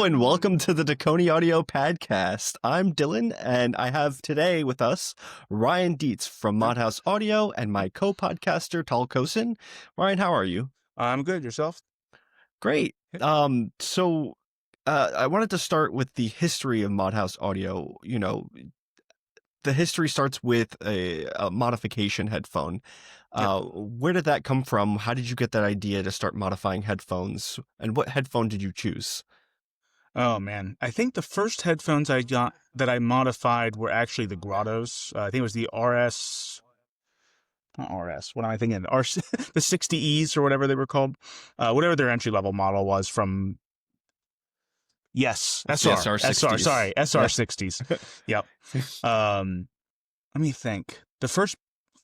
and welcome to the Dekoni Audio Padcast. I'm Dylan, and I have today with us Ryan Dietz from Modhouse Audio and my co-podcaster, Tal Kosin. Ryan, how are you? I'm good. Yourself? Great. So I wanted to start with the history of Modhouse Audio. You know, the history starts with a modification headphone. Where did that come from? How did you get that idea to start modifying headphones? And what headphone did you choose? Oh man, I think the first headphones I got that I modified were actually the Grottos. I think it was the RS, not RS. What am I thinking? The 60Es or whatever they were called. Whatever their entry level model was from. Yes, SR 60s. Sorry, SR 60s. Yep. Let me think. The first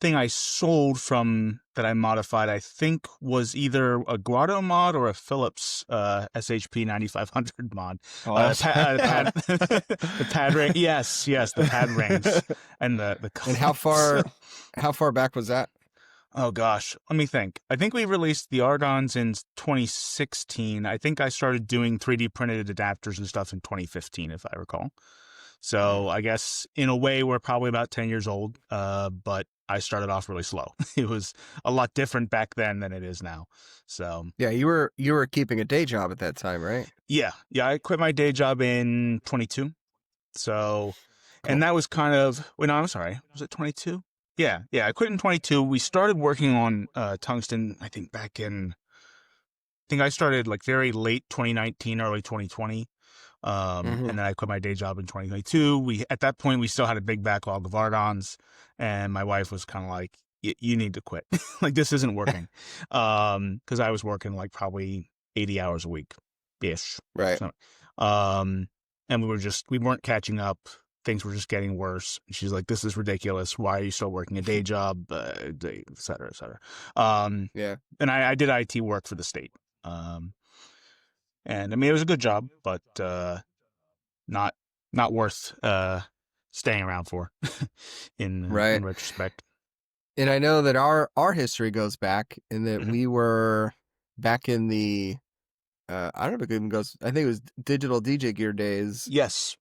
thing I sold from that I modified, I think, was either a Grotto mod or a Philips SHP 9500 mod. The pad ring. Yes, the pad rings and the. And how far back was that? Oh gosh, let me think. I think we released the Argons in 2016. I think I started doing 3D printed adapters and stuff in 2015, if I recall. So I guess in a way we're probably about 10 years old, but I started off really slow. It was a lot different back then than it is now. So yeah, you were keeping a day job at that time, right? Yeah. I quit my day job in 22. So, cool. And that was kind of, I'm sorry, was it 22? Yeah. I quit in 22. We started working on Tungsten, I think I started like very late 2019, early 2020. And then I quit my day job in 2022. At that point, we still had a big backlog of Argons, and my wife was kind of like, you need to quit. Like, this isn't working. Cause I was working like probably 80 hours a week ish. Right. So, and we weren't catching up. Things were just getting worse. She's like, this is ridiculous. Why are you still working a day job? Et cetera, et cetera. Yeah. And I did IT work for the state. And I mean, it was a good job, but not worth staying around for in retrospect. And I know that our history goes back in that we were back in the I don't know if it even goes. I think it was digital DJ gear days. Yes.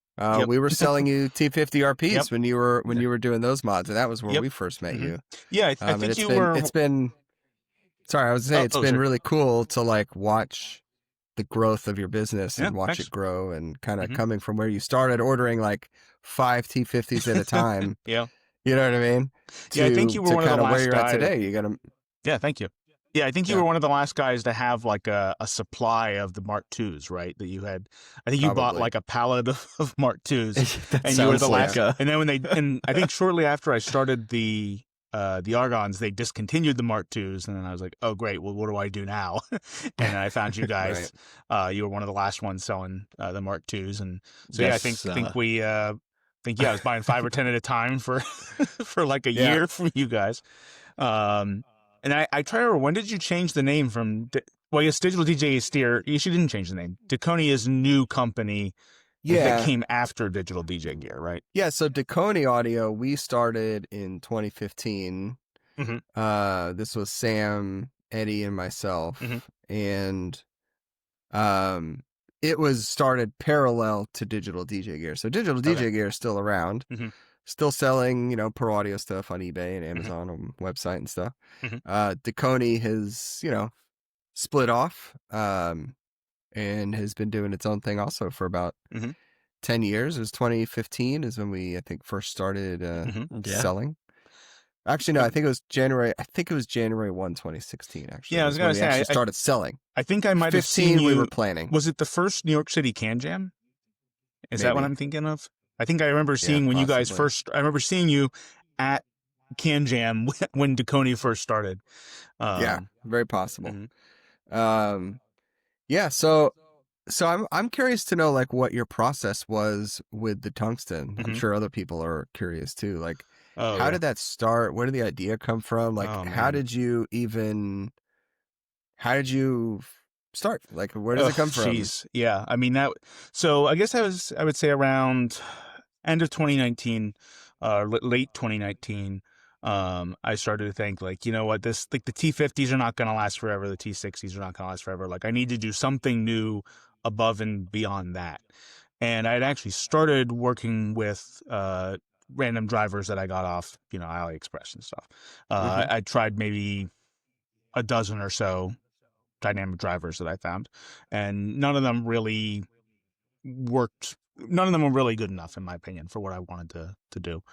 We were selling you T50 RPs when you were doing those mods, and that was where we first met you. Yeah, I think it's been. Sorry, I was saying it's been really cool to like watch the growth of your business and watch it grow, and kind of coming from where you started ordering like 5 T50s at a time. Yeah. You know what I mean? I think you were one of the last where you're guys. at today. You got to. Yeah, thank you. Yeah, I think you were one of the last guys to have like a supply of the Mark IIs, right? That you had. I think you bought like a pallet of Mark IIs, and you were the last. And then and I think shortly after I started the Argons, they discontinued the Mark IIs, and then I was like, oh great, well what do I do now? And I found you guys. You were one of the last ones selling the Mark IIs, and so I think we. I was buying 5 or 10 at a time for like a year from you guys. And I try to remember, when did you change the name from, yes, Digital DJ Steer, you didn't change the name. Dekoni is a new company that came after Digital DJ Gear, right? Yeah, so Dekoni Audio, we started in 2015. This was Sam, Eddie, and myself. And it was started parallel to Digital DJ Gear. So Digital DJ Gear is still around. Still selling, per audio stuff on eBay and Amazon and website and stuff. Dekoni has, split off and has been doing its own thing also for about 10 years. It was 2015 is when we, I think, first started selling. Actually, no, I think it was January 1, 2016, actually. Yeah, I was going to say. I started selling. I think I might have seen you. We were planning. Was it the first New York City Can Jam? Is Maybe. That what I'm thinking of? I think I remember seeing when possibly. you guys first. I remember seeing you at Can Jam when Dekoni first started. Very possible. So I'm curious to know like what your process was with the Tungsten. I'm sure other people are curious too. Like, how did that start? Where did the idea come from? Like, how did you start? Like, where does it come from? Yeah. I mean so I guess I would say around end of 2019, late 2019, I started to think like, you know what, the T50s are not going to last forever. The T60s are not going to last forever. Like I need to do something new above and beyond that. And I had actually started working with random drivers that I got off, AliExpress and stuff. I tried maybe a dozen or so dynamic drivers that I found, and none of them really worked. None of them were really good enough, in my opinion, for what I wanted to do.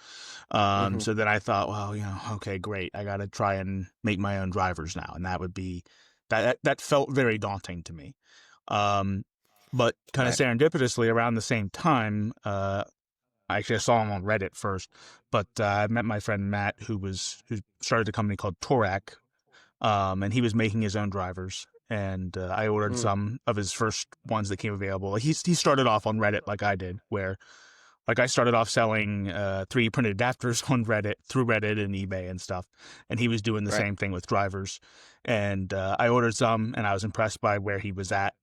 So then I thought, well, okay, great. I got to try and make my own drivers now. And that would be, that felt very daunting to me. But kind of serendipitously around the same time, actually I saw him on Reddit first, but I met my friend Matt, who started a company called Torak, and he was making his own drivers. And I ordered some of his first ones that came available. He started off on Reddit like I did, where like I started off selling 3D printed adapters on Reddit, through Reddit and eBay and stuff. And he was doing the same thing with drivers. And I ordered some, and I was impressed by where he was at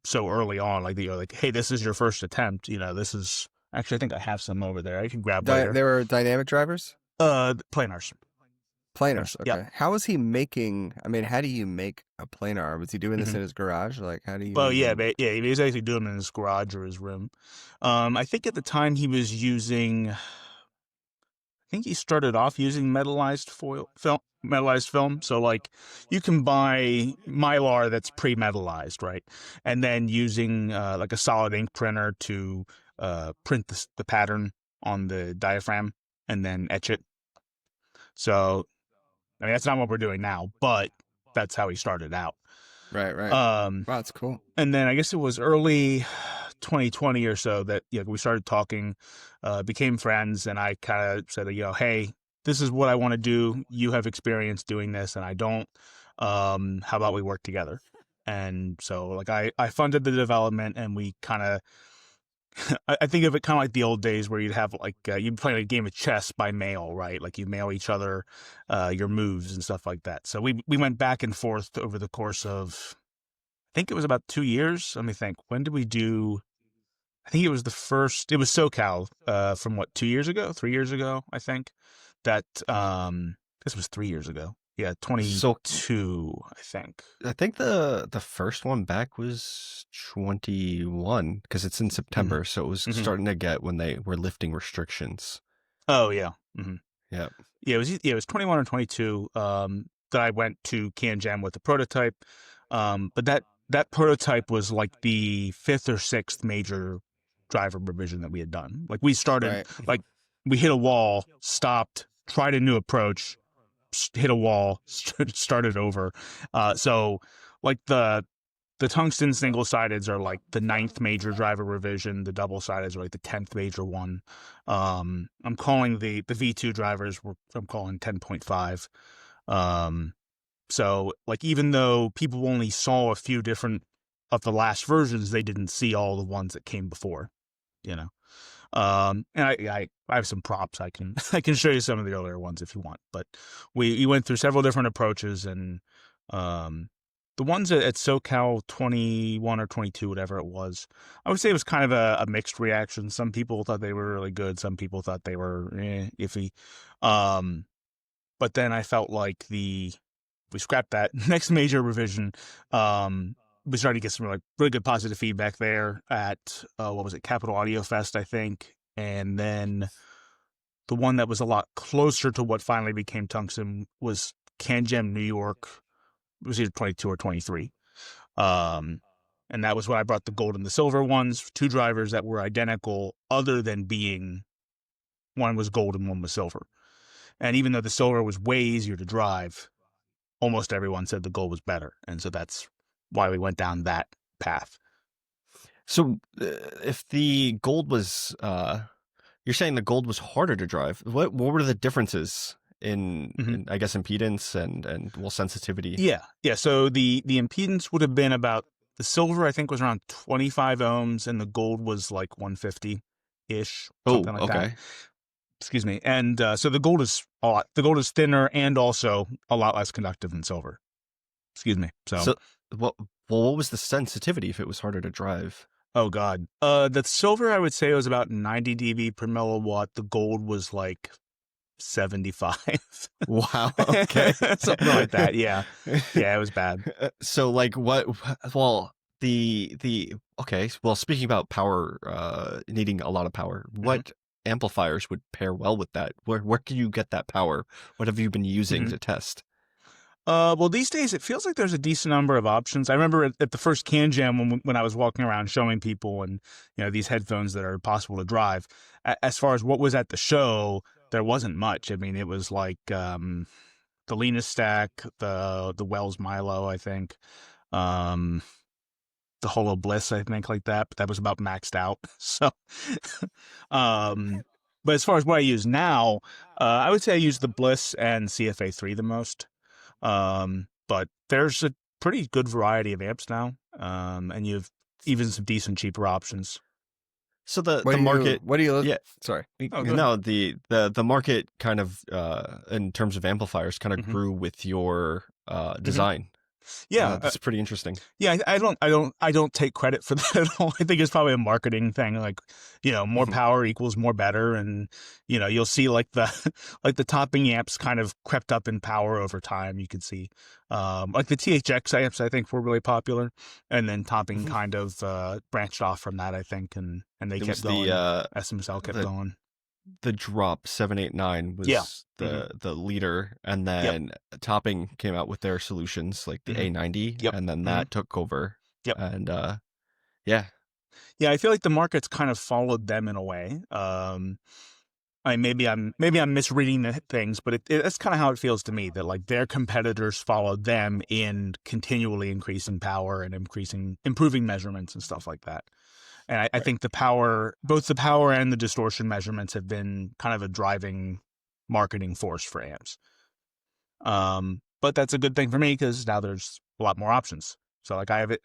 so early on. Like, hey, this is your first attempt. This is actually, I think I have some over there. I can grab later. They were dynamic drivers? Planars. Planars, okay. Yep. How was he making? I mean, how do you make a planar? Was he doing this in his garage? Like, how do you? Well, yeah, he was actually doing them in his garage or his room. I think at the time he was using. I think he started off using metallized film. So like, you can buy Mylar that's pre-metallized, right? And then using like a solid ink printer to print the pattern on the diaphragm and then etch it. So. I mean, that's not what we're doing now, but that's how he started out. Right. Wow, that's cool. And then I guess it was early 2020 or so that we started talking, became friends, and I kind of said, hey, this is what I want to do. You have experience doing this, and I don't. How about we work together? And so, like, I funded the development, and we kind of. I think of it kind of like the old days where you'd have like you'd play a game of chess by mail, right? Like you mail each other your moves and stuff like that. So we went back and forth over the course of, I think it was about 2 years. Let me think. When did we do? I think it was it was SoCal from 3 years ago, I think. That this was 3 years ago. Yeah, 22, I think. I think the first one back was 21 because it's in September, so it was starting to get when they were lifting restrictions. Oh yeah, yeah. It was 21 or 22 that I went to Can Jam with the prototype, but that prototype was like the 5th or 6th major driver revision that we had done. Like we started, like we hit a wall, stopped, tried a new approach. Hit a wall, started over. So like the Tungsten single-sideds are like the 9th major driver revision. The double-sideds are like the 10th major one. I'm calling the V2 drivers, I'm calling 10.5. So like even though people only saw a few different of the last versions, they didn't see all the ones that came before, And I have some props. I can show you some of the earlier ones if you want. But we went through several different approaches, and the ones at SoCal 21 or 22, whatever it was, I would say it was kind of a mixed reaction. Some people thought they were really good. Some people thought they were iffy. But then I felt like we scrapped that next major revision. We started to get some really good positive feedback there at, Capital Audio Fest, I think. And then the one that was a lot closer to what finally became Tungsten was Can Jam New York. It was either 22 or 23. And that was when I brought the gold and the silver ones, 2 drivers that were identical other than being one was gold and one was silver. And even though the silver was way easier to drive, almost everyone said the gold was better. And so that's why we went down that path. So if the gold was, you're saying the gold was harder to drive. What were the differences in I guess, impedance and sensitivity? Yeah. So the impedance would have been about, the silver I think was around 25 ohms and the gold was like 150-ish. Something like that. Excuse me. And so the gold is thinner and also a lot less conductive than silver. Excuse me. So what was the sensitivity if it was harder to drive? Oh God. The silver I would say was about 90 dB per milliwatt. The gold was like 75. Wow. Okay. Something like that. Yeah. Yeah, it was bad. So like what? Well, Okay, well, speaking about power, needing a lot of power, what amplifiers would pair well with that? Where can you get that power? What have you been using to test? Well, these days it feels like there's a decent number of options. I remember at the first Can Jam when I was walking around showing people and these headphones that are possible to drive. As far as what was at the show, there wasn't much. I mean, it was like the Lena Stack, the Wells Milo, I think, the Holo Bliss, I think, like that. But that was about maxed out. So, but as far as what I use now, I would say I use the Bliss and CFA3 the most. But there's a pretty good variety of amps now, and you've even some decent cheaper options. So the market. What do you? Yeah, sorry. No, the market kind of in terms of amplifiers kind of grew with your design. Yeah, that's pretty interesting. Yeah, I don't take credit for that at all. I think it's probably a marketing thing. Like, more power equals more better, and you'll see like the topping amps kind of crept up in power over time. You could see, like the THX amps, I think were really popular, and then topping kind of branched off from that, I think, and they kept going. SMSL kept going. The Drop 789 was the leader, and then Topping came out with their solutions like the A90, and then that took over. And yeah, I feel like the market's kind of followed them in a way. Maybe I'm misreading the things, but that's kind of how it feels to me, that like their competitors followed them in continually increasing power and improving measurements and stuff like that. And I think both the power and the distortion measurements have been kind of a driving marketing force for amps. But that's a good thing for me because now there's a lot more options. So like I have it.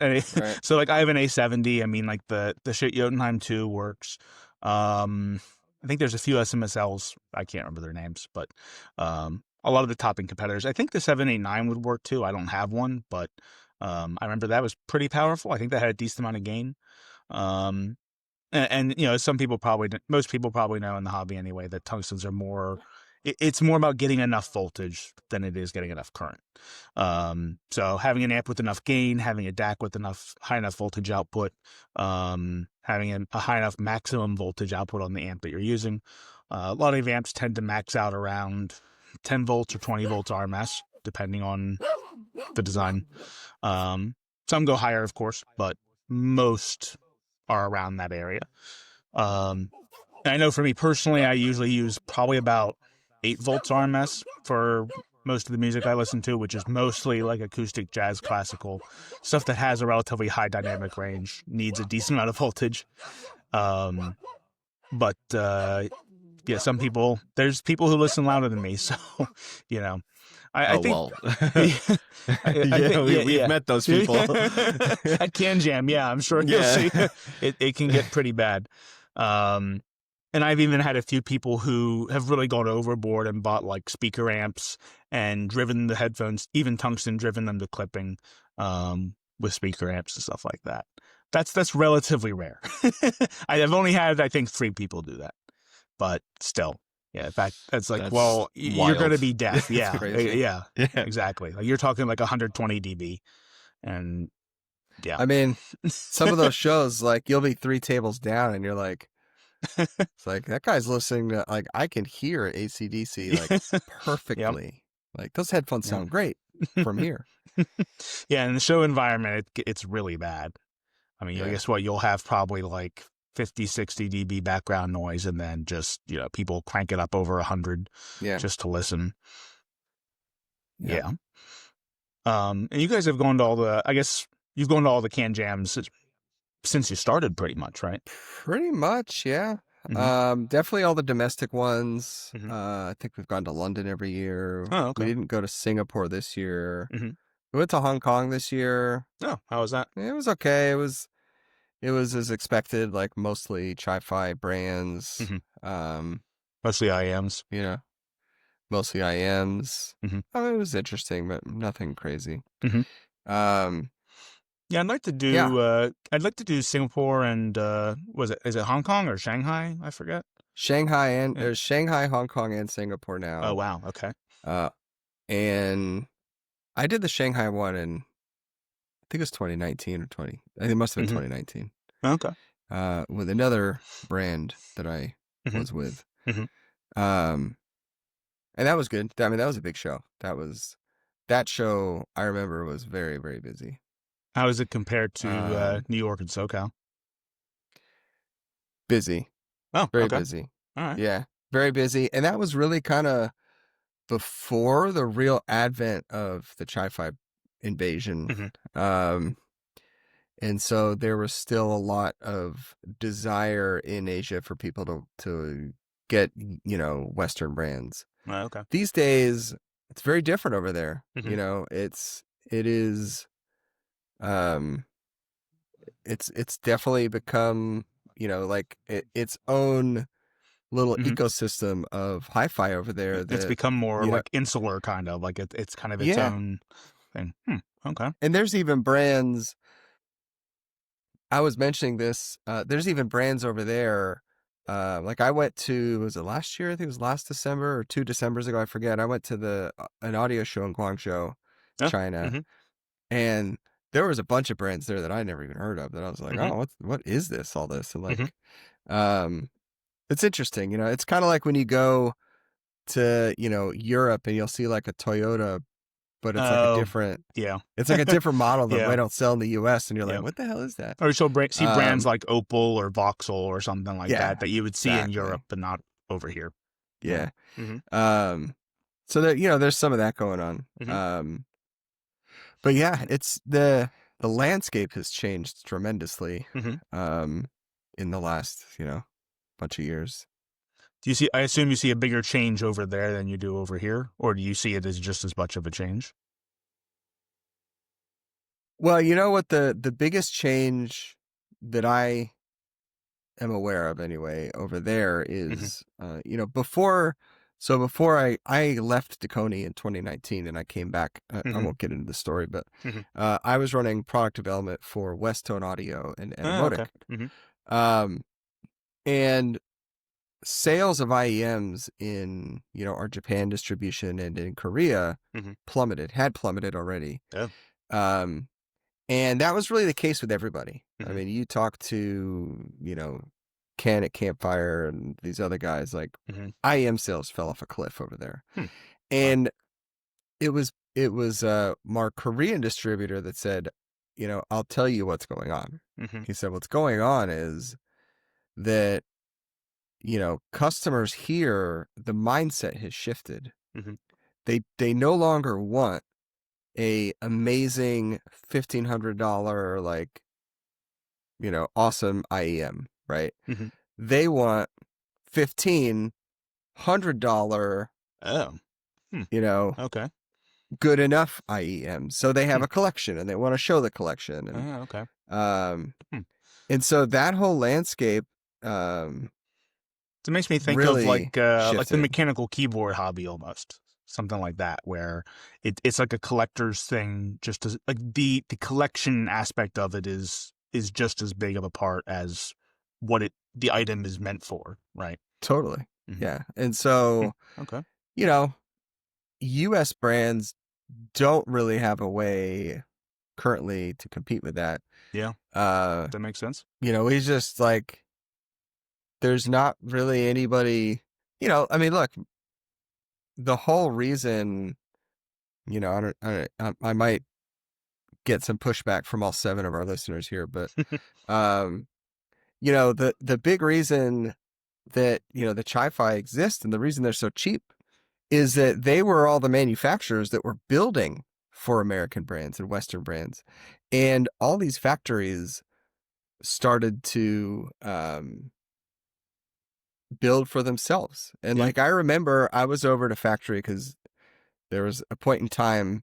So like I have an A70. I mean, like the shit Jotunheim 2 works. I think there's a few SMSLs. I can't remember their names, but a lot of the topping competitors. I think the 789 would work too. I don't have one, but I remember that was pretty powerful. I think that had a decent amount of gain. And most people probably know in the hobby anyway that tungstens are more. It's more about getting enough voltage than it is getting enough current. So having an amp with enough gain, having a DAC with high enough voltage output, having a high enough maximum voltage output on the amp that you're using. A lot of amps tend to max out around 10 volts or 20 volts RMS, depending on the design. Some go higher, of course, but most are around that area. I know for me personally, I usually use probably about 8 volts RMS for most of the music I listen to, which is mostly like acoustic, jazz, classical stuff that has a relatively high dynamic range, needs a decent amount of voltage. But there's people who listen louder than me, so I think. We've met those people at Can Jam. Yeah, I'm sure you'll see it can get pretty bad. And I've even had a few people who have really gone overboard and bought like speaker amps and driven the headphones, even Tungsten, driven them to clipping with speaker amps and stuff like that. That's relatively rare. I've only had, I think, 3 people do that, but still. Yeah, in fact, that's like, you're going to be deaf. Yeah, yeah, exactly. Like you're talking like 120 dB, and yeah. I mean, some of those shows, like you'll be 3 tables down, and you're like, it's like that guy's listening to, like, I can hear AC/DC like perfectly. Like those headphones sound great from here. Yeah, in the show environment, it's really bad. I mean, I guess you'll have probably like 50, 60 dB background noise, and then just, people crank it up over 100 just to listen. Yeah. And you guys have gone to you've gone to all the Can Jams since you started pretty much, right? Pretty much, yeah. Definitely all the domestic ones. I think we've gone to London every year. Oh, okay. We didn't go to Singapore this year. We went to Hong Kong this year. Oh, how was that? It was okay. It was as expected, like mostly Chi-Fi brands. Mostly IMs. Mostly IMs. I mean, it was interesting, but nothing crazy. Yeah, I'd like to do Singapore and is it Hong Kong or Shanghai? I forget. Shanghai, there's Shanghai, Hong Kong, and Singapore now. Oh wow, okay. And I did the Shanghai one in think it was 2019 or 20. I think it must have been 2019. Okay. With another brand that I was with. And that was good. I mean, that was a big show. That show I remember was very, very busy. How is it compared to New York and SoCal? Busy. Oh, very okay. busy. All right. Yeah, very busy. And that was really kind of before the real advent of the Chi-Fi invasion. And so there was still a lot of desire in Asia for people to get, Western brands. Okay. These days, it's very different over there. It is, it's definitely become, like its own little ecosystem of hi-fi over there. It's become more like insular, kind of like it's kind of its own thing. Okay. And there's even brands. I was mentioning this. There's even brands over there. Like I went to, was it last year? I think it was last December or 2 Decembers ago. I forget. I went to an audio show in Guangzhou, China, and there was a bunch of brands there that I never even heard of. That I was like, oh, what is this? All this, and like, it's interesting. It's kind of like when you go to Europe and you'll see like a Toyota, but it's like a different, it's like a different model that they don't sell in the U.S. And you're like, what the hell is that? Or you'll see brands like Opel or Vauxhall or something like that you would see in Europe, but not over here. Yeah. So that there's some of that going on. But yeah, it's the landscape has changed tremendously in the last bunch of years. I assume you see a bigger change over there than you do over here, or do you see it as just as much of a change? Well, you know what, the biggest change that I am aware of anyway over there is, before I left Dekoni in 2019 and I came back, I won't get into the story, but I was running product development for Westone Audio and Modic. And sales of IEMs in, our Japan distribution and in Korea had plummeted already. And that was really the case with everybody. I mean, you talk to, Ken at Campfire and these other guys, like IEM sales fell off a cliff over there. And it was our Korean distributor that said, I'll tell you what's going on. He said, what's going on is that, customers here, the mindset has shifted. They no longer want a amazing $1,500 like, awesome IEM, right? They want $1,500 okay, good enough IEM. So they have a collection and they want to show the collection. And, and so that whole landscape, it makes me think really of like the shifted. mechanical keyboard hobby almost. Something like that, where it's like a collector's thing, just as like the collection aspect of it is just as big of a part as what the item is meant for, right? Totally. Yeah. And so, US brands don't really have a way currently to compete with that. Yeah. That makes sense. He's just like, there's not really anybody, I mean, look, the whole reason, I might get some pushback from all 7 of our listeners here, but, the big reason that, the Chi-Fi exists and the reason they're so cheap is that they were all the manufacturers that were building for American brands and Western brands. And all these factories started to, build for themselves. And like, I remember I was over at a factory because there was a point in time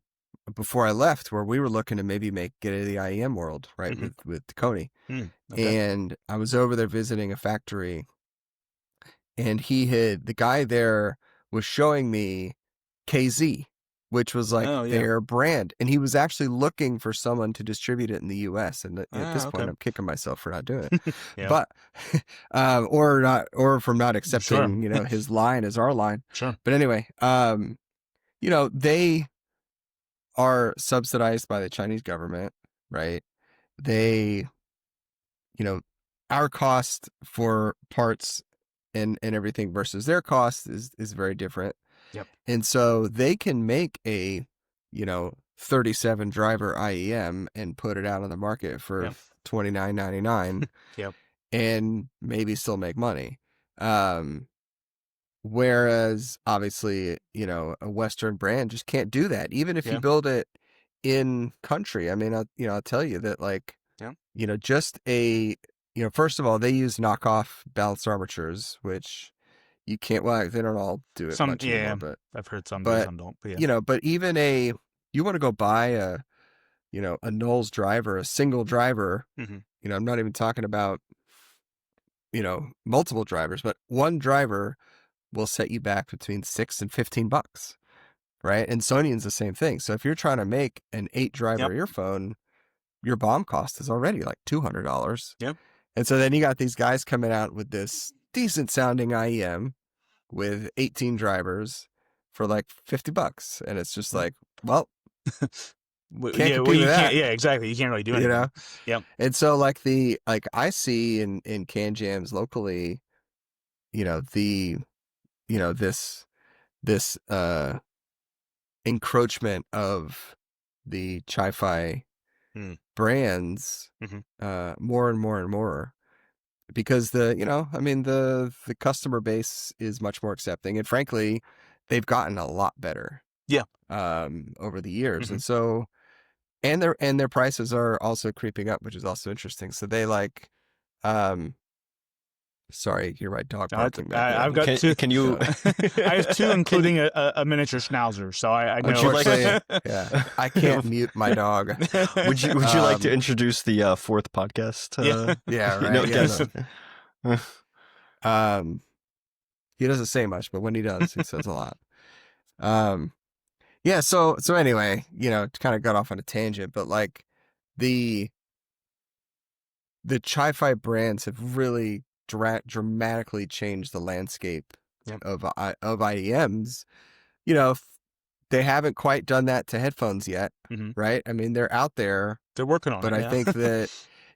before I left where we were looking to maybe get into the IEM world, right? With Dekoni. And I was over there visiting a factory and the guy there was showing me KZ, which was like their brand. And he was actually looking for someone to distribute it in the US. And at this point, I'm kicking myself for not doing it, but, or from not accepting, his line as our line. But anyway, they are subsidized by the Chinese government. right? They, our cost for parts and everything versus their cost is very different. Yep. And so they can make a, 37 driver IEM and put it out on the market for $29.99 Yep. and maybe still make money. Whereas obviously, a Western brand just can't do that. Even if you build it in country. I mean, I'll tell you that just first of all, they use knockoff balanced armatures, which you can't, well, they don't all do it much anymore, but I've heard some do, some don't, but but even you want to go buy a Knowles driver, a single driver, I'm not even talking about, multiple drivers, but one driver will set you back between $6 and $15, right? And Sony's the same thing. So if you're trying to make an 8-driver earphone, your BOM cost is already like $200. Yep. And so then you got these guys coming out with this decent sounding IEM with 18 drivers for like $50. And it's just like, well, you can't, exactly. You can't really do anything. Yep. And so like I see in Can Jams locally, this encroachment of the Chi-Fi brands more and more and more, because the customer base is much more accepting, and frankly they've gotten a lot better over the years. And so and their prices are also creeping up, which is also interesting. So they sorry, you're my dog barking. I've got two. Can you? I have two, including a miniature schnauzer. So I know. I can't mute my dog. Would you like to introduce the fourth podcast? Right. He doesn't say much, but when he does, he says a lot. So anyway, kind of got off on a tangent, but like the Chi-Fi brands have really dramatically changed the landscape of IEMs. They haven't quite done that to headphones yet, right? I mean, they're out there. They're working on it. But I think that,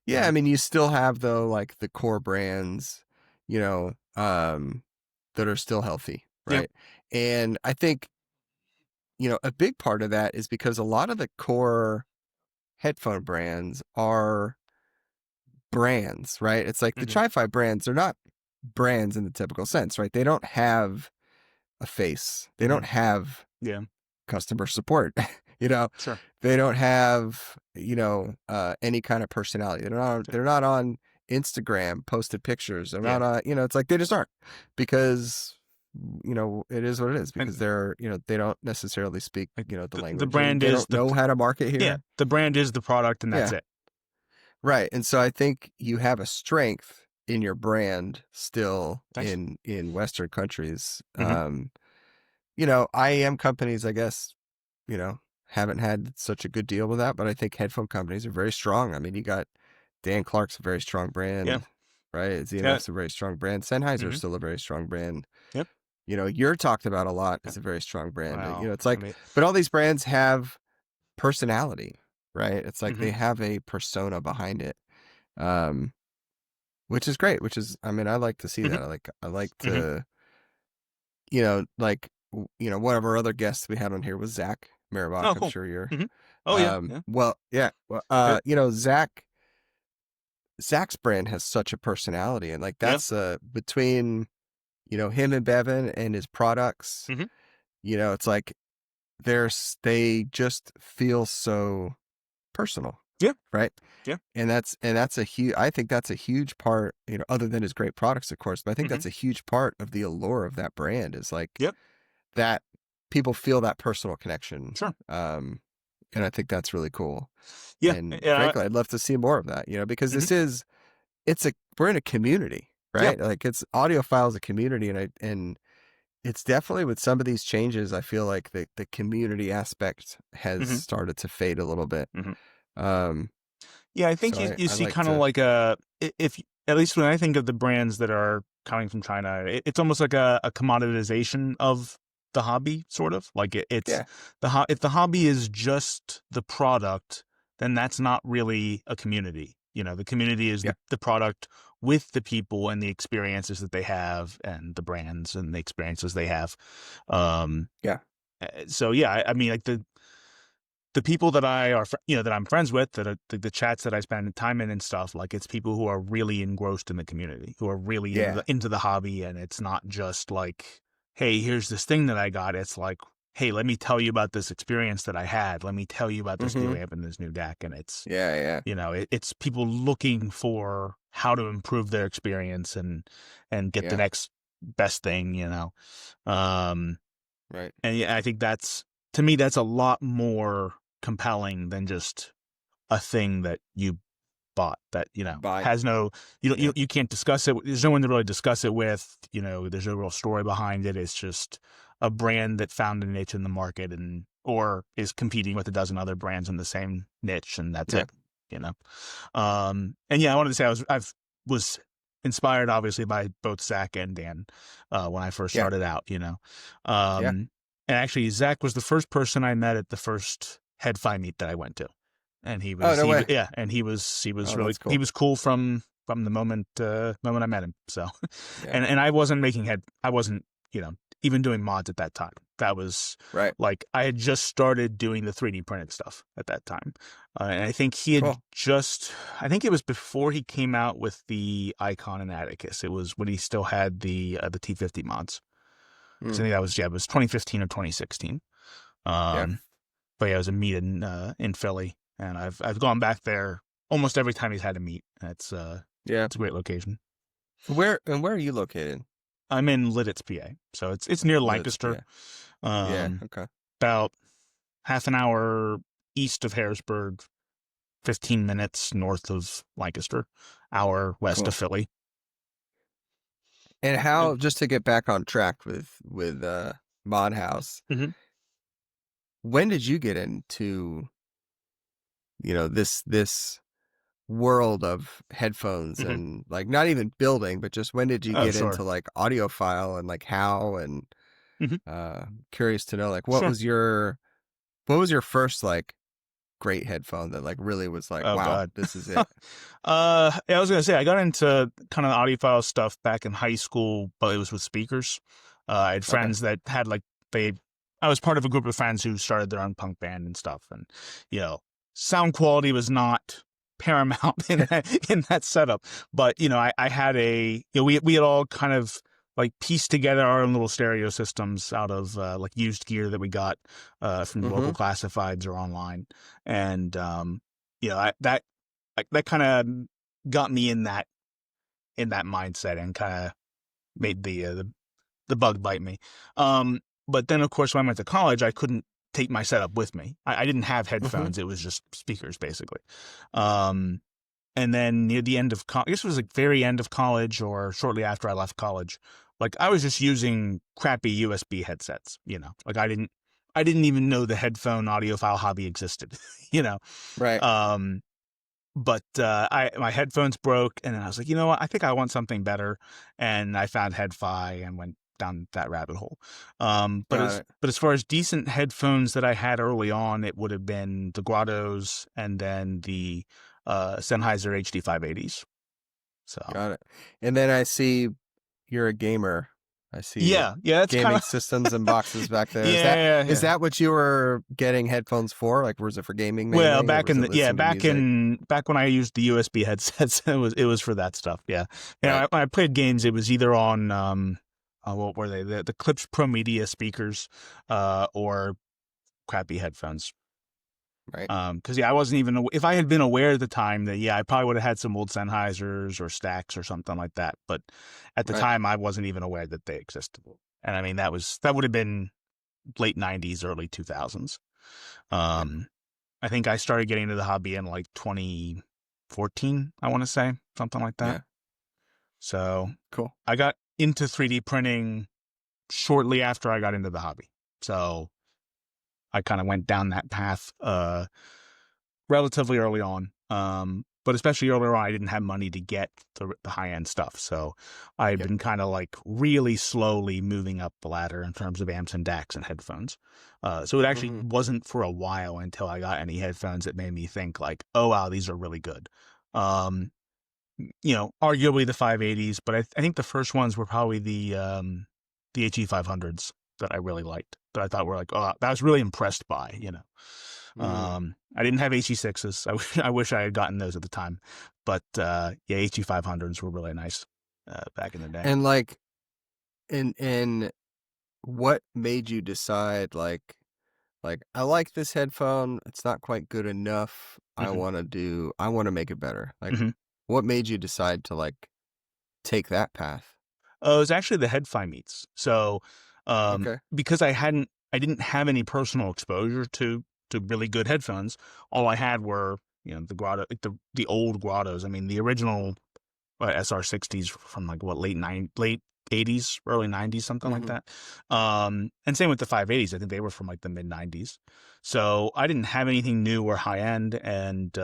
I mean, you still have though, like the core brands, that are still healthy, right? And I think, a big part of that is because a lot of the core headphone brands are brands, right? It's like the Chi-Fi brands are not brands in the typical sense, right? They don't have a face. They don't have customer support. Sure. They don't have any kind of personality. They're not on Instagram posted pictures. They're not on, it's like they just aren't, because it is what it is, because they're they don't necessarily speak the language. The brand they don't know how to market here. Yeah, the brand is the product, and that's it. Right. And so I think you have a strength in your brand still in Western countries. IEM companies, I guess, haven't had such a good deal with that, but I think headphone companies are very strong. I mean, you got Dan Clark's a very strong brand, right? ZMF's a very strong brand. Sennheiser is still a very strong brand. Yep. You're talked about a lot as a very strong brand. Wow. It's like, but all these brands have personality, right? It's like they have a persona behind it, which is great. I like to see that. I like to, one of our other guests we had on here was Zach Maribach. Oh, cool. I'm sure you're. Zach's brand has such a personality, and like that's between him and Bevan and his products. It's like they just feel so personal. Right. And that's a huge, I think that's a huge part, other than his great products, of course, but I think that's a huge part of the allure of that brand, is like that people feel that personal connection. Sure. And I think that's really cool. Yeah. And frankly, I'd love to see more of that, because this is, we're in a community, right? Like it's audiophile is a community, and it's definitely, with some of these changes, I feel like the community aspect has started to fade a little bit. I think you see kind of like if at least when I think of the brands that are coming from China, it's almost like a commoditization of the hobby, sort of like if the hobby is just the product, then that's not really a community. The community is the product with the people and the experiences that they have and the brands and the experiences they have. So yeah, I mean, like the people that that I'm friends with, that the chats that I spend time in and stuff, like it's people who are really engrossed in the community, who are really into the hobby. And it's not just like, hey, here's this thing that I got. It's like, hey, let me tell you about this experience that I had. Let me tell you about this new amp and this new deck. And it's, it's people looking for how to improve their experience and get the next best thing, Right. And I think to me, that's a lot more compelling than just a thing that you bought that, has no, you can't discuss it. There's no one to really discuss it with, there's no real story behind it. It's just a brand that found a niche in the market or is competing with a dozen other brands in the same niche. And that's it, And I wanted to say I was inspired obviously by both Zach and Dan, when I first started out, and actually Zach was the first person I met at the first HeadFi meet that I went to. And he was, and he was really cool. He was cool from the moment I met him. So, and I wasn't even doing mods at that time. That was like I had just started doing the 3D printed stuff at that time, and I think he had I think it was before he came out with the Icon and Atticus. It was when he still had the T50 mods. So I think that was it was 2015 or 2016. But it was a meet in Philly. And I've gone back there almost every time he's had a meet. It's it's a great location. Where are you located? I'm in Lidditz, PA. So it's near Lancaster. Okay. About half an hour east of Harrisburg, 15 minutes north of Lancaster, hour west of Philly. And how, just to get back on track with Modhouse, when did you get into this world of headphones and like not even building, but just when did you get into like audiophile and like how and curious to know like what was your first like great headphone that like really was like God. This is it. I was gonna say I got into kind of audiophile stuff back in high school, but it was with speakers. I had friends that had I was part of a group of friends who started their own punk band and stuff, and sound quality was not paramount in that setup. But, I had we had all kind of like pieced together our own little stereo systems out of like used gear that we got from local classifieds or online. And, that kind of got me in that mindset and kind of made the bug bite me. But then of course when I went to college, I couldn't take my setup with me. I didn't have headphones. It was just speakers basically. And then near the end of I guess it was like very end of college or shortly after I left college, like I was just using crappy USB headsets, like I didn't even know the headphone audiophile hobby existed, Right. But my headphones broke and I was like, what? I think I want something better. And I found HeadFi and went down that rabbit hole. But as far as decent headphones that I had early on, it would have been the Grottos and then the Sennheiser HD 580s. So got it. And then I see you're a gamer. I see that's gaming systems and boxes back there. Is that what you were getting headphones for? Like, was it for gaming mainly, well, back when I used the USB headsets, it was for that stuff. Yeah. When I played games, it was either on what were they? The Klipsch Pro Media speakers, or crappy headphones. Right. Because I wasn't even, if I had been aware at the time that I probably would have had some old Sennheisers or Stax or something like that. But at the time, I wasn't even aware that they existed. And I mean, that would have been late 90s, early 2000s. I think I started getting into the hobby in like 2014, I want to say, something like that. Yeah. So cool. I got into 3D printing shortly after I got into the hobby. So I kind of went down that path relatively early on. But especially earlier on, I didn't have money to get the high-end stuff. So I've been kind of like really slowly moving up the ladder in terms of amps and DACs and headphones. So it actually wasn't for a while until I got any headphones that made me think like, oh, wow, these are really good. Arguably the 580s, but I think the first ones were probably the HE 500s that I really liked, that I thought were like, oh, that I was really impressed by, I didn't have HE6s. I wish I had gotten those at the time, but HE 500s were really nice back in the day. And like, in what made you decide like I like this headphone, it's not quite good enough. I want to make it better. Like, what made you decide to like take that path? It was actually the Head-Fi meets. So, because I didn't have any personal exposure to really good headphones. All I had were, the Grotto, like the old Grottos. I mean, the original SR60s from like late 80s, early 90s, something like that. And same with the 580s. I think they were from like the mid 90s. So I didn't have anything new or high end, and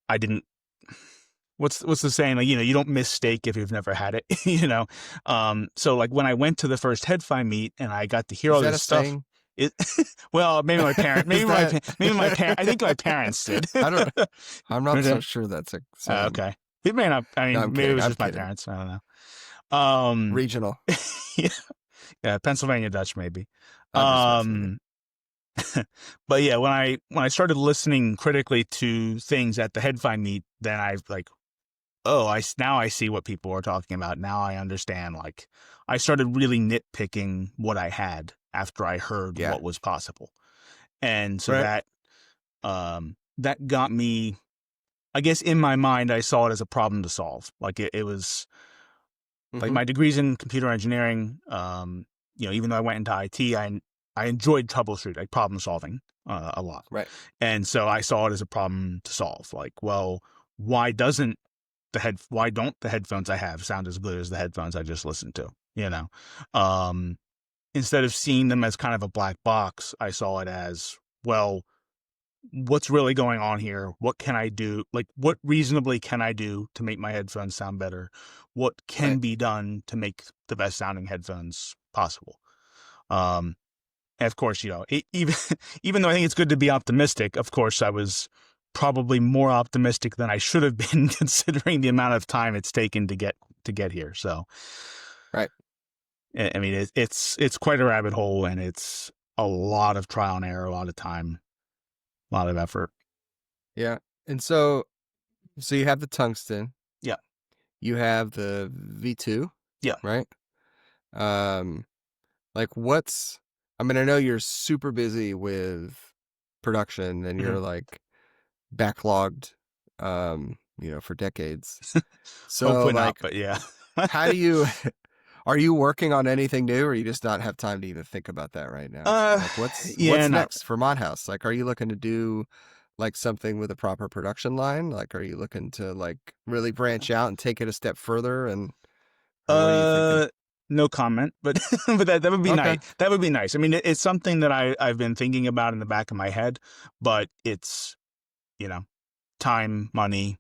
I didn't. What's the saying? Like, you don't miss steak if you've never had it. So like when I went to the first Head-Fi meet and I got to hear all this stuff. Saying? Well, maybe my parents. Maybe my parents. I think my parents did. I'm not so sure that's a saying. Okay. It may not. I mean, No, maybe it was just my kidding. parents. I don't know. Regional. Yeah, Pennsylvania Dutch maybe. But yeah, when I started listening critically to things at the Head-Fi meet, then I like, now I see what people are talking about. Now I understand. Like, I started really nitpicking what I had after I heard what was possible. And so that got me, I guess in my mind, I saw it as a problem to solve. Like it was like my degree's in computer engineering. Even though I went into IT, I enjoyed troubleshooting, like problem solving a lot. Right. And so I saw it as a problem to solve. Like, well, why don't the headphones I have sound as good as the headphones I just listened to? Instead of seeing them as kind of a black box, I saw it as, well, what's really going on here? What can I do? Like, what reasonably can I do to make my headphones sound better? What can be done to make the best sounding headphones possible? And of course, even though I think it's good to be optimistic, of course, I was probably more optimistic than I should have been, considering the amount of time it's taken to get here. So, right. I mean, it's quite a rabbit hole, and it's a lot of trial and error, a lot of time, a lot of effort. Yeah. And so you have the Tungsten. Yeah. You have the V2. Yeah. Right. Like I know you're super busy with production and you're like backlogged, for decades. So hopefully like, not, but yeah. how do you, are you working on anything new, or you just not have time to even think about that right now? Like what's next for Modhouse? Like, are you looking to do like something with a proper production line? Like, are you looking to like really branch out and take it a step further? And what are you thinking? No comment, but that would be nice. That would be nice. I mean, it's something that I've been thinking about in the back of my head, but it's, time, money,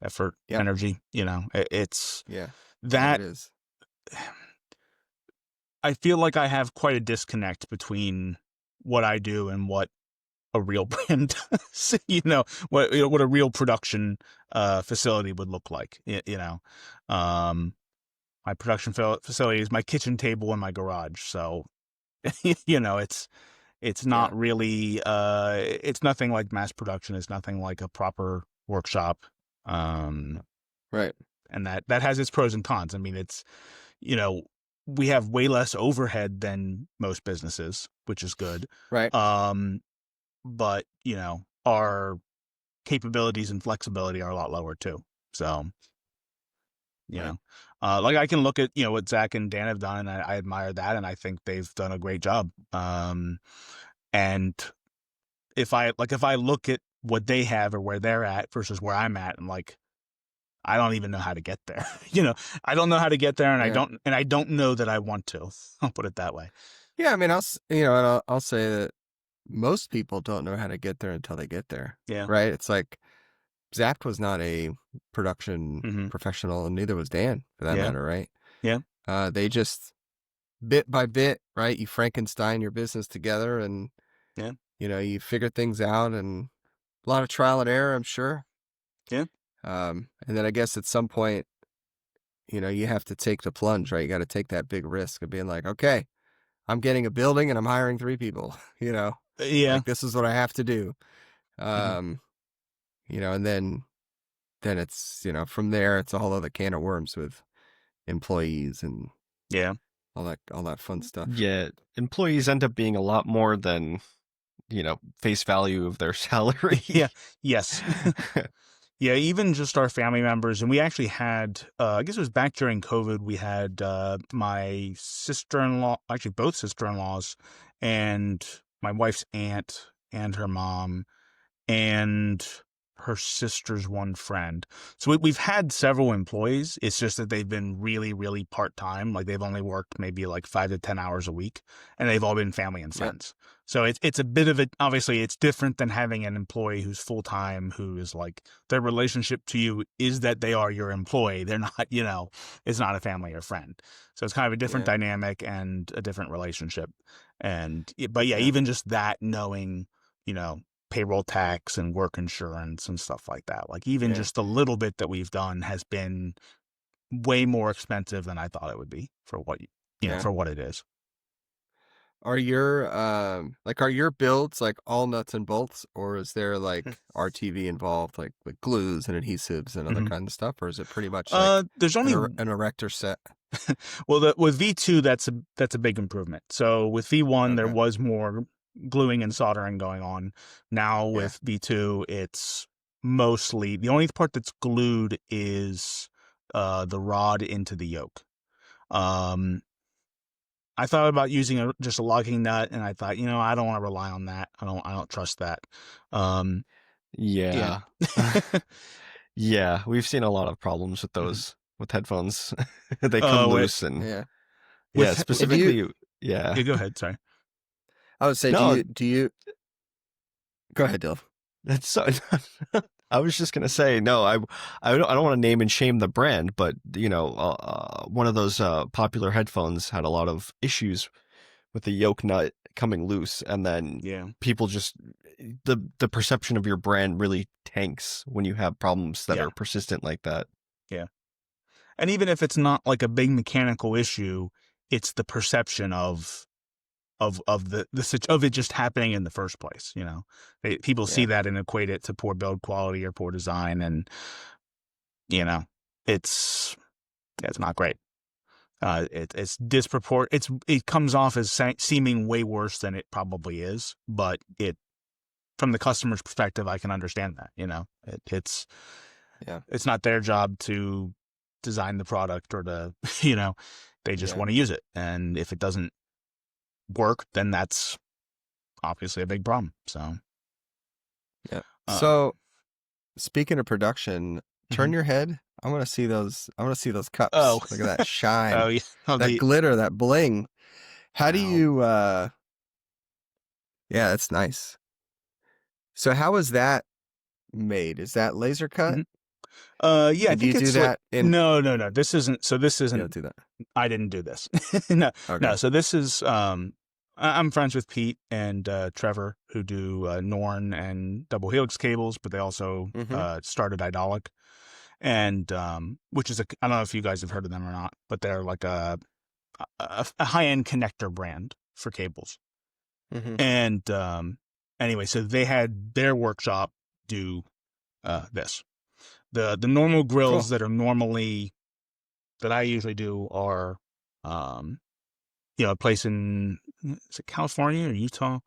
effort, energy, it's that it is. I feel like I have quite a disconnect between what I do and what a real brand does, what a real production facility would look like, my production facility is my kitchen table in my garage. So, it's not really, it's nothing like mass production. It's nothing like a proper workshop. Right. And that has its pros and cons. I mean, it's, we have way less overhead than most businesses, which is good. Right. But, our capabilities and flexibility are a lot lower too. So, like I can look at, what Zach and Dan have done, and I admire that. And I think they've done a great job. And if I look at what they have or where they're at versus where I'm at, and like, I don't even know how to get there. I don't know how to get there, and I don't know that I want to. I'll put it that way. Yeah. I mean, I'll say that most people don't know how to get there until they get there. Yeah. Right. It's like Zapped was not a production professional, and neither was Dan, for that matter, right? Yeah. They just, bit by bit, right? You Frankenstein your business together, and you figure things out, and a lot of trial and error, I'm sure. Yeah. And then I guess at some point, you have to take the plunge, right? You got to take that big risk of being like, okay, I'm getting a building and I'm hiring 3 people, like this is what I have to do. And then it's, from there, it's a whole other can of worms with employees and all that fun stuff. Yeah. Employees end up being a lot more than, face value of their salary. Yeah. Yes. Yeah, even just our family members. And we actually had, I guess it was back during COVID, we had my sister-in-law, actually both sister-in-laws, and my wife's aunt and her mom, and her sister's one friend. So we've had several employees. It's just that they've been really, really part-time. Like they've only worked maybe like 5 to 10 hours a week, and they've all been family and friends. So it's a bit of it. Obviously, it's different than having an employee who's full-time, who is like, their relationship to you is that they are your employee. They're not, it's not a family or friend. So it's kind of a different dynamic and a different relationship. But even just that, knowing, payroll tax and work insurance and stuff like that. Like even just the little bit that we've done has been way more expensive than I thought it would be for what for what it is. Are your builds like all nuts and bolts, or is there like RTV involved, like with glues and adhesives and other kind of stuff, or is it pretty much like there's only an erector set? Well, with V2 that's a big improvement. So with V1 there was more gluing and soldering going on. Now with V2 it's mostly, the only part that's glued is the rod into the yoke. I thought about using just a locking nut, and I thought, I don't want to rely on that. I don't trust that. Yeah. Yeah, we've seen a lot of problems with those with headphones. They come loose and specifically. Yeah. Go ahead. Sorry. I would say, do you? Go ahead, Dylan. That's so. I was just gonna say no. I don't want to name and shame the brand, but one of those popular headphones had a lot of issues with the yoke nut coming loose, and then people just the perception of your brand really tanks when you have problems that are persistent like that. Yeah, and even if it's not like a big mechanical issue, it's the perception of it just happening in the first place. People see that and equate it to poor build quality or poor design, and it's not great. It's disproportionate. It comes off as seeming way worse than it probably is, but from the customer's perspective, I can understand that. It's not their job to design the product or to they just want to use it, and if it doesn't work, then that's obviously a big problem. So so speaking of production, turn your head. I want to see those cups. Look at that shine. That glitter, that bling. How do you that's nice. So how is that made? Is that laser cut? I think you do that no, this isn't. So this isn't. You don't do that. I didn't do this. No. So this is I'm friends with Pete and Trevor, who do Norn and Double Helix cables, but they also started Idolic, and which is I don't know if you guys have heard of them or not, but they're like a high-end connector brand for cables. And anyway, so they had their workshop do this. The normal grills that I usually do are a place in, is it California or Utah,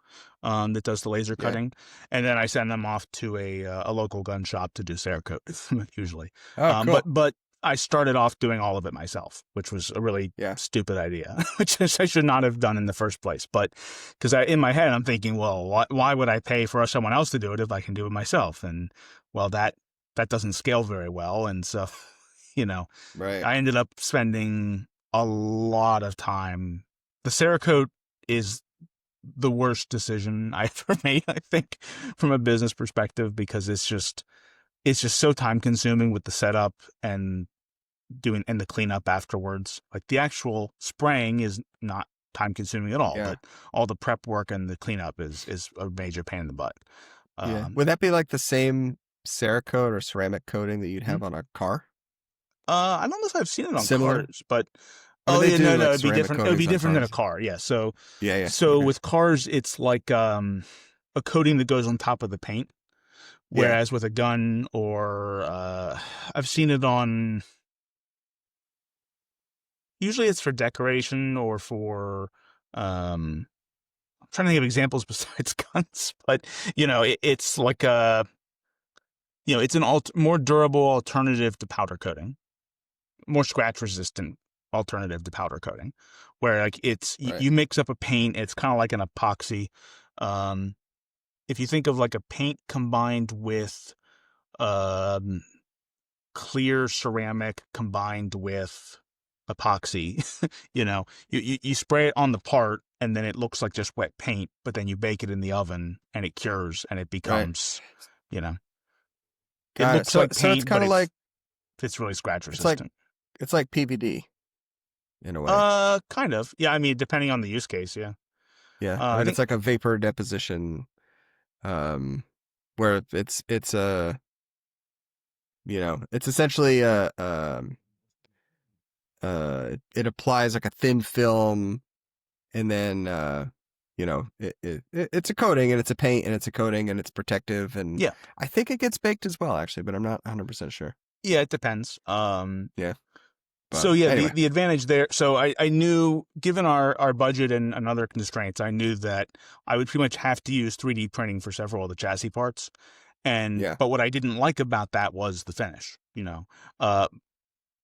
that does the laser cutting, and then I send them off to a local gun shop to do Cerakote usually. Cool. But I started off doing all of it myself, which was a really stupid idea, which I should not have done in the first place. But because in my head I'm thinking, well, why would I pay for someone else to do it if I can do it myself? And well, that doesn't scale very well, and so I ended up spending a lot of time. The Cerakote is the worst decision I ever made, I think, from a business perspective, because it's just, it's just so time consuming with the setup and the cleanup afterwards. Like the actual spraying is not time consuming at all, but all the prep work and the cleanup is a major pain in the butt. Would that be like the same Cerakote or ceramic coating that you'd have on a car? I don't know if I've seen it on Similar? cars, but no, it'd be different. It would be different than a car. Yeah. So with cars, it's like a coating that goes on top of the paint. Whereas with a gun or I've seen it on. Usually it's for decoration or for. I'm trying to think of examples besides guns, but it's like it's an more durable alternative to powder coating, more scratch resistant alternative to powder coating, where like you mix up a paint, it's kind of like an epoxy. If you think of like a paint combined with clear ceramic combined with epoxy, you spray it on the part and then it looks like just wet paint, but then you bake it in the oven and it cures and it becomes, it looks like paint, it's kind of like it's really scratch resistant. It's like PVD in a way. Kind of. Yeah, I mean, depending on the use case, yeah. Yeah, I mean, it's like a vapor deposition, where it's a, it's essentially it applies like a thin film, and then it's a coating and it's a paint and it's a coating and it's protective, and I think it gets baked as well, actually, but I'm not 100% sure. Yeah, it depends. But so anyway. the advantage there. So I knew, given our budget and other constraints, I knew that I would pretty much have to use 3D printing for several of the chassis parts. But what I didn't like about that was the finish. Now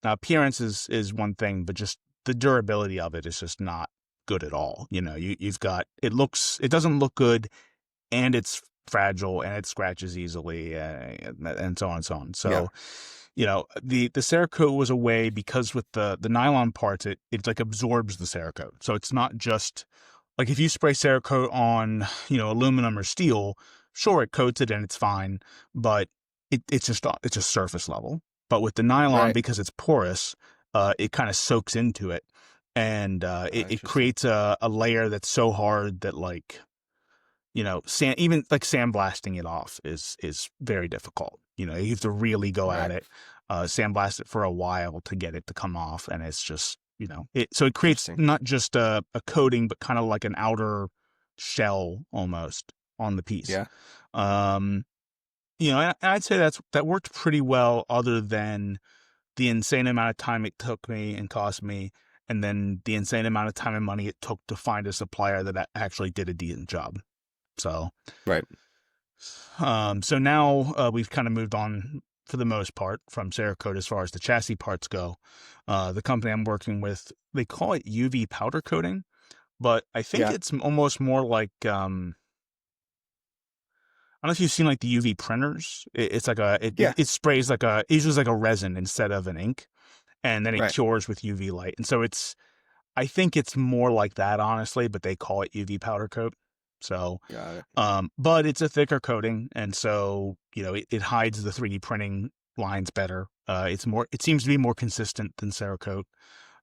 appearance is one thing, but just the durability of it is just not good at all. You've got it doesn't look good, and it's fragile and it scratches easily, and so on and so on. So. The Cerakote was a way, because with the nylon parts, it like absorbs the Cerakote. So it's not just like if you spray Cerakote on, aluminum or steel, sure, it coats it and it's fine, but it's just surface level. But with the nylon, because it's porous, it kind of soaks into it, and it creates a layer that's so hard that even like sandblasting it off is very difficult. You have to really go at it, sandblast it for a while to get it to come off. And it's just, so it creates not just a coating, but kind of like an outer shell almost on the piece. Yeah. And I'd say that worked pretty well, other than the insane amount of time it took me and cost me, and then the insane amount of time and money it took to find a supplier that actually did a decent job. So, so now we've kind of moved on, for the most part, from Cerakote as far as the chassis parts go. The company I'm working with, they call it UV powder coating, but I think it's almost more like, I don't know if you've seen like the UV printers. It's like it sprays it uses like a resin instead of an ink, and then it cures with UV light. And so I think it's more like that, honestly, but they call it UV powder coat. So, got it. But it's a thicker coating, and so it hides the 3D printing lines better. It seems to be more consistent than Cerakote.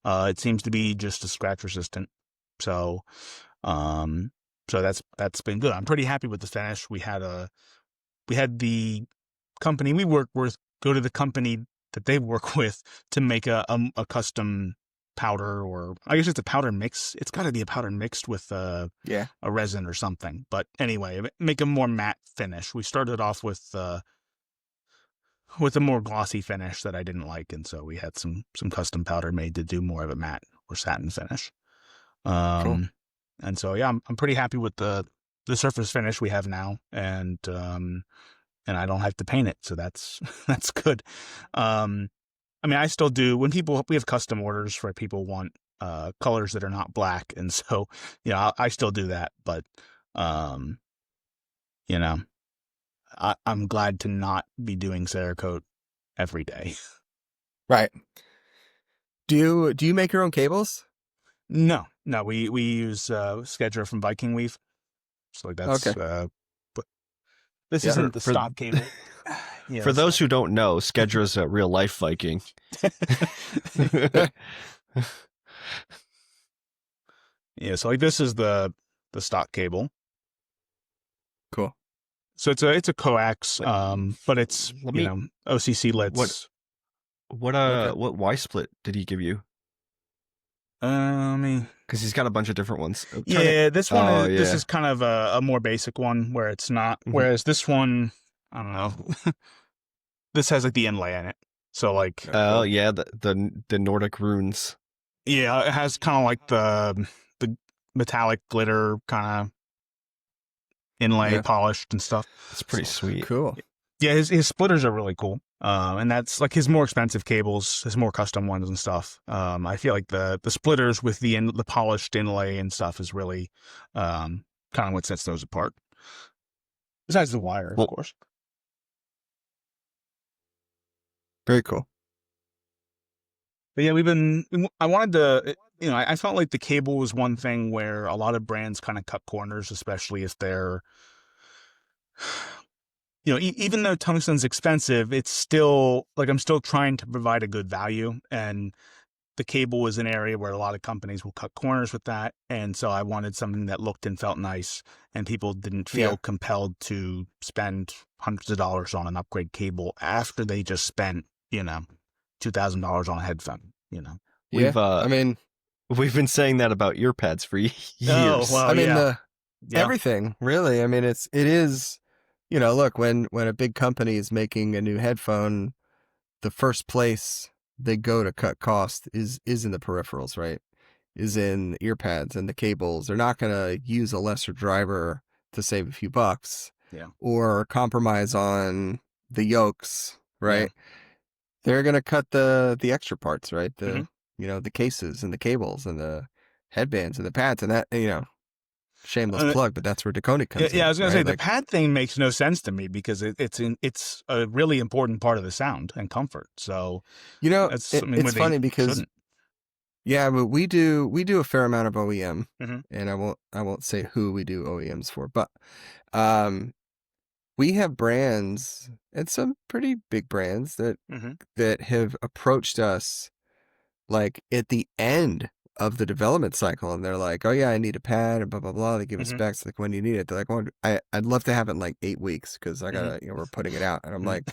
It seems to be just as scratch resistant. So, that's been good. I'm pretty happy with the finish. We had the company we work with go to the company that they work with to make a custom powder, or I guess it's a powder mix. It's got to be a powder mixed with a resin or something. But anyway, make a more matte finish. We started off with a more glossy finish that I didn't like, and so we had some custom powder made to do more of a matte or satin finish. Cool. And so I'm pretty happy with the surface finish we have now, and I don't have to paint it, so that's good. I mean, I still do, when we have custom orders for people want colors that are not black. And so, I still do that, but, I'm glad to not be doing Cerakote every day. Right. Do you make your own cables? No, we use Skedra from Viking Weave. So like that's, okay. But this isn't the stock cable. Yeah, For those who don't know, Skedra's a real life Viking. Yeah, so like this is the stock cable. Cool. So it's a coax, but it's OCC lets. What Y split did he give you? Because he's got a bunch of different ones. This one this is kind of a more basic one where it's not. Mm-hmm. Whereas this one, I don't know. This has like the inlay in it, so like. Oh yeah, the Nordic runes. Yeah, it has kind of like the metallic glitter kind of inlay, polished and stuff. It's pretty sweet. Cool. Yeah, his splitters are really cool. And that's like his more expensive cables, his more custom ones and stuff. I feel like the splitters with the polished inlay and stuff is really kind of what sets those apart. Besides the wire, of course. Very cool. But yeah, I wanted to, I felt like the cable was one thing where a lot of brands kind of cut corners, especially if they're, even though tungsten's expensive, it's still like I'm still trying to provide a good value, and the cable is an area where a lot of companies will cut corners with that. And so I wanted something that looked and felt nice, and people didn't feel compelled to spend hundreds of dollars on an upgrade cable after they just spent, $2,000 on a headphone, We've been saying that about ear pads for years. Oh, well, everything really. I mean, it is, look, when a big company is making a new headphone, the first place they go to cut cost is in the peripherals, right? Is in ear pads and the cables. They're not going to use a lesser driver to save a few bucks, or compromise on the yokes, right? Yeah. They're going to cut the extra parts, right? The the cases and the cables and the headbands and the pads and that, shameless plug, but that's where Dekoni comes in. Yeah, I was going to say, the pad thing makes no sense to me because it's a really important part of the sound and comfort. So, it's funny because, but we do a fair amount of OEM, and I won't say who we do OEMs for, but we have brands and some pretty big brands that have approached us like at the end of the development cycle, and they're like, "Oh yeah, I need a pad," and blah blah blah. They give us specs like, when do you need it? They're like, "Well, I'd love to have it in like 8 weeks because I gotta, we're putting it out." And I'm like,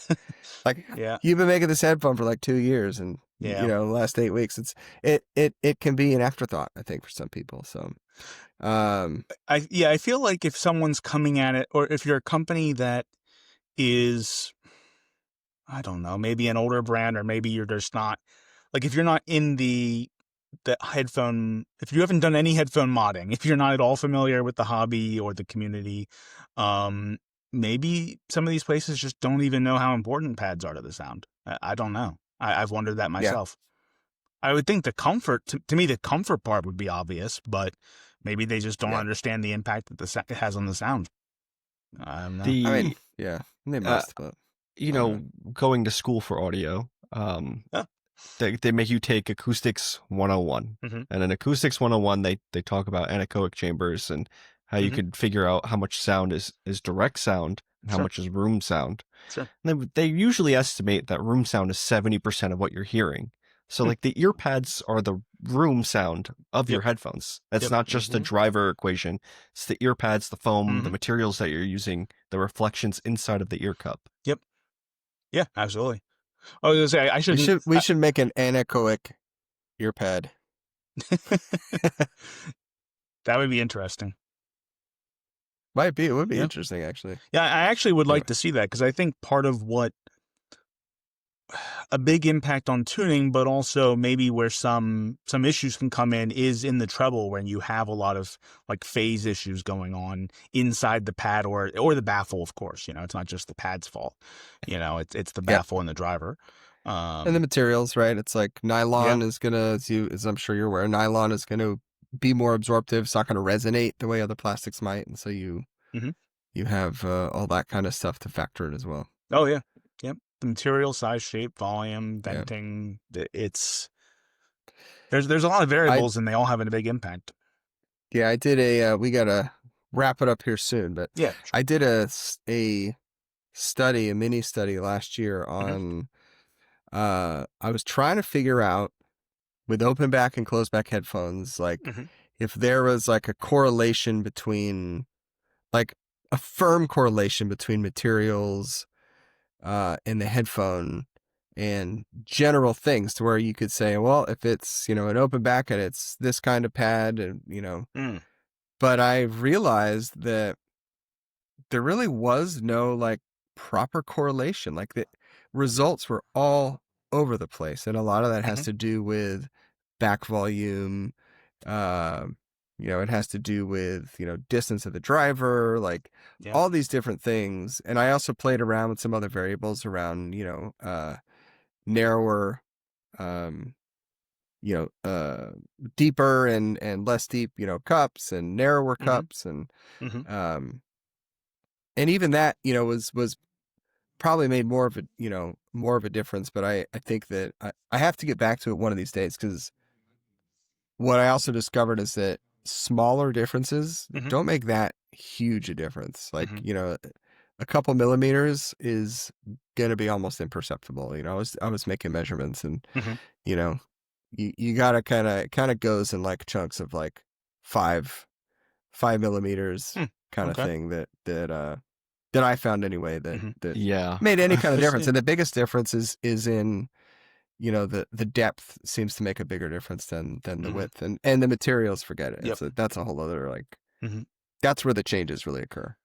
you've been making this headphone for like 2 years, and the last 8 weeks, it can be an afterthought, I think, for some people. So, I feel like if someone's coming at it, or if you're a company that is, I don't know, maybe an older brand, or maybe you're just not, like, if you're not in the headphone, if you haven't done any headphone modding, if you're not at all familiar with the hobby or the community, maybe some of these places just don't even know how important pads are to the sound. I don't know. I've wondered that myself. I would think the comfort, to me, the comfort part would be obvious, but maybe they just don't understand the impact that it has on the sound. I don't know. They must. But going to school for audio, they make you take Acoustics 101, and in Acoustics 101, they talk about anechoic chambers and how you could figure out how much sound is direct sound and how much is room sound. Sure. And they usually estimate that room sound is 70% of what you're hearing. So like the ear pads are the room sound of your headphones. It's not just a driver equation. It's the ear pads, the foam, the materials that you're using, the reflections inside of the ear cup. Yep. Yeah, absolutely. I was going to say, we should make an anechoic ear pad. That would be interesting. It would be interesting, actually. Yeah, I actually would like to see that, because I think part of what a big impact on tuning, but also maybe where some issues can come in, is in the treble, when you have a lot of like phase issues going on inside the pad or the baffle. Of course, it's not just the pad's fault. It's the baffle and the driver. And the materials, right? It's like nylon is gonna, as I'm sure you're aware, nylon is gonna be more absorptive. It's not gonna resonate the way other plastics might, and so you have all that kind of stuff to factor in as well. Oh yeah, yep. The material, size, shape, volume, venting. It's there's a lot of variables, and they all have a big impact. Yeah, I did we gotta wrap it up here soon, but sure. I did a a mini study last year on, I was trying to figure out with open back and closed back headphones, like if there was like a correlation between, like a firm correlation between materials in the headphone and general things, to where you could say, well, if it's, an open back and it's this kind of pad, and but I realized that there really was no like proper correlation. Like the results were all over the place, and a lot of that has to do with back volume. Uh, it has to do with distance of the driver, like all these different things. And I also played around with some other variables around narrower, um, deeper and less deep, cups, and narrower cups, and and even that, was probably made more of a difference. But I think that I have to get back to it one of these days, because what I also discovered is that smaller differences don't make that huge a difference. Like, a couple millimeters is going to be almost imperceptible. I was making measurements, and, you got to kind of goes in like chunks of like 5 millimeters kind of thing that I found anyway, that made any kind of difference. And the biggest difference is in, the depth seems to make a bigger difference than the width, and the materials, forget it. That's a whole other, like, that's where the changes really occur.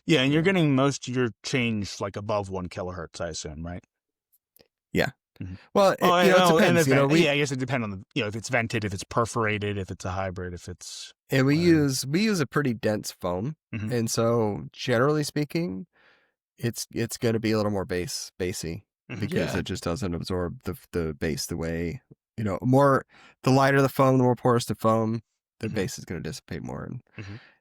Yeah. And you're getting most of your change like above 1 kilohertz, I assume, right? Yeah. Well, it depends. I guess it depends on the, if it's vented, if it's perforated, if it's a hybrid, if it's. And we use a pretty dense foam, and so generally speaking, it's going to be a little more bassy, because it just doesn't absorb the bass the way, more. The lighter the foam, the more porous the foam, the bass is going to dissipate more. And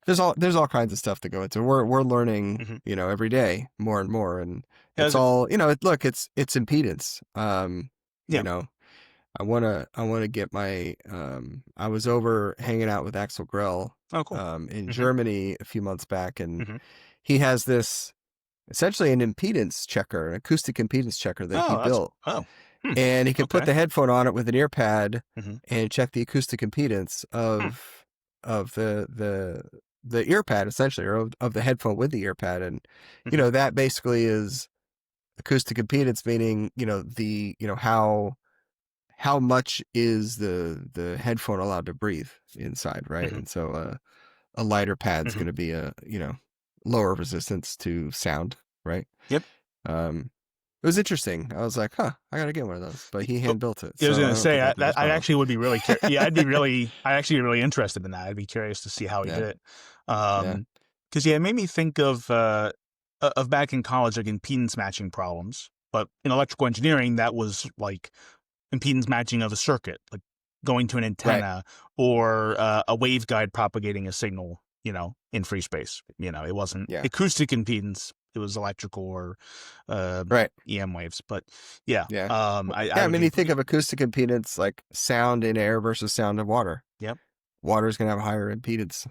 there's all kinds of stuff to go into. We're learning, every day more and more, and it's all, it's impedance. I want to get my, I was over hanging out with Axel Grell in Germany a few months back, and he has this essentially an impedance checker, an acoustic impedance checker that he built. And he could put the headphone on it with an ear pad and check the acoustic impedance of the ear pad, essentially, or of the headphone with the ear pad. And, that basically is acoustic impedance, meaning, how much is the headphone allowed to breathe inside, right? And so a lighter pad's going to be a lower resistance to sound, right? Yep. It was interesting. I was like, I gotta get one of those. But he hand built it. I was going to say I actually would be really I actually really interested in that. I'd be curious to see how he did it. Because it made me think of back in college, like impedance matching problems. But in electrical engineering, that was like impedance matching of a circuit, like going to an antenna or a waveguide propagating a signal, in free space. It wasn't acoustic impedance. It was electrical or EM waves. But I mean, you think of acoustic impedance like sound in air versus sound in water. Yep. Water is going to have a higher impedance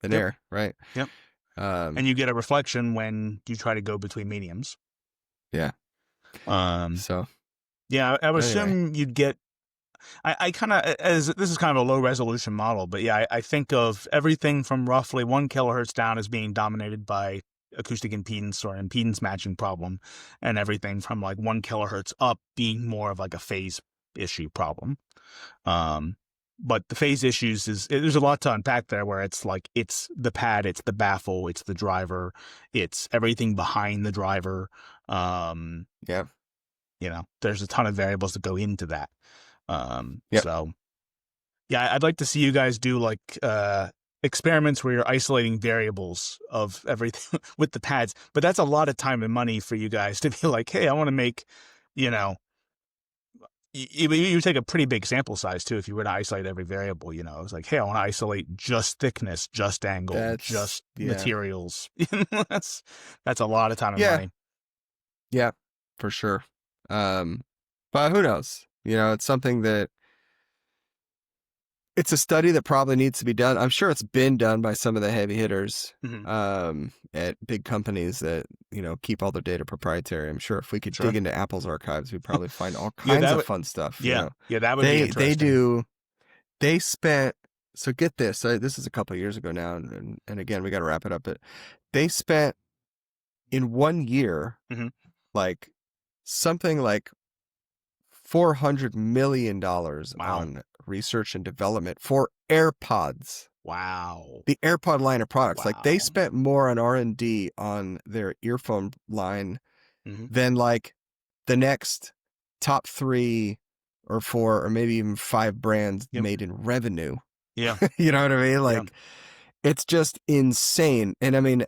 than air, right? Yep. And you get a reflection when you try to go between mediums. Yeah. So. Yeah, I would assume you'd get. I kind of, as this is kind of a low resolution model, but I think of everything from roughly 1 kilohertz down as being dominated by acoustic impedance or impedance matching problem, and everything from like 1 kilohertz up being more of like a phase issue problem. But the phase issues there's a lot to unpack there, where it's like it's the pad, it's the baffle, it's the driver, it's everything behind the driver. There's a ton of variables that go into that. So I'd like to see you guys do like experiments where you're isolating variables of everything with the pads, but that's a lot of time and money for you guys to be like, hey, I want to make, you take a pretty big sample size too if you were to isolate every variable. It's like, hey, I want to isolate just thickness, just angle, just materials. That's a lot of time and money. Yeah, for sure. But who knows? It's something that it's a study that probably needs to be done. I'm sure it's been done by some of the heavy hitters at big companies that, keep all their data proprietary. I'm sure if we could dig into Apple's archives, we'd probably find all kinds of fun stuff. Yeah. Yeah, that would be interesting. They spent, so get this, this is a couple of years ago now, and again, we got to wrap it up, but they spent in 1 year, like something like $400 million on research and development for AirPods. Wow. The AirPod line of products. Like they spent more on R&D on their earphone line than like the next top 3 or 4 or maybe even 5 brands made in revenue. Yeah. You know what I mean? Like it's just insane. And I mean,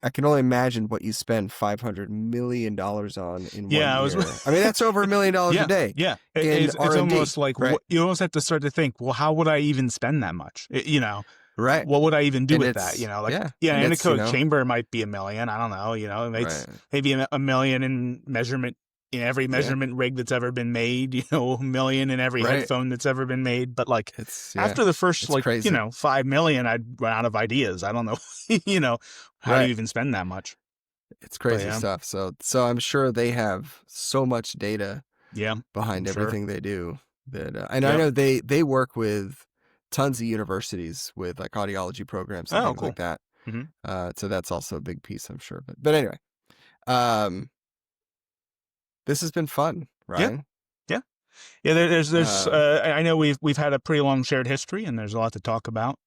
I can only imagine what you spend $500 million on in 1 year. I mean, that's over $1 million a day. Yeah, it's almost like you almost have to start to think, well, how would I even spend that much? Right. What would I even do with that? Anechoic chamber might be $1 million. I don't know. It's maybe $1 million in measurement in every measurement rig that's ever been made. $1 million in every headphone that's ever been made. But like after the first crazy. 5 million, I'd run out of ideas. I don't know. How do you even spend that much? It's crazy stuff. So I'm sure they have so much data behind everything they do that, and I know they work with tons of universities with like audiology programs and things like that. So that's also a big piece, I'm sure. But anyway, this has been fun, Ryan. Yeah. There's I know we've had a pretty long shared history, and there's a lot to talk about.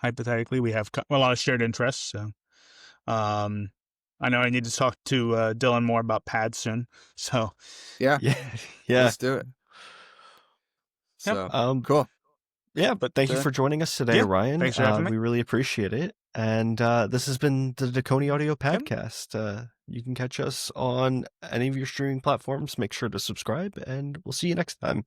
Hypothetically, we have a lot of shared interests. So, I know I need to talk to Dylan more about pads soon. So, yeah, let's do it. So, cool. Yeah, but thank you for joining us today, Ryan. Thanks for having me. We really appreciate it. And this has been the Dekoni Audio Padcast. You can catch us on any of your streaming platforms. Make sure to subscribe, and we'll see you next time.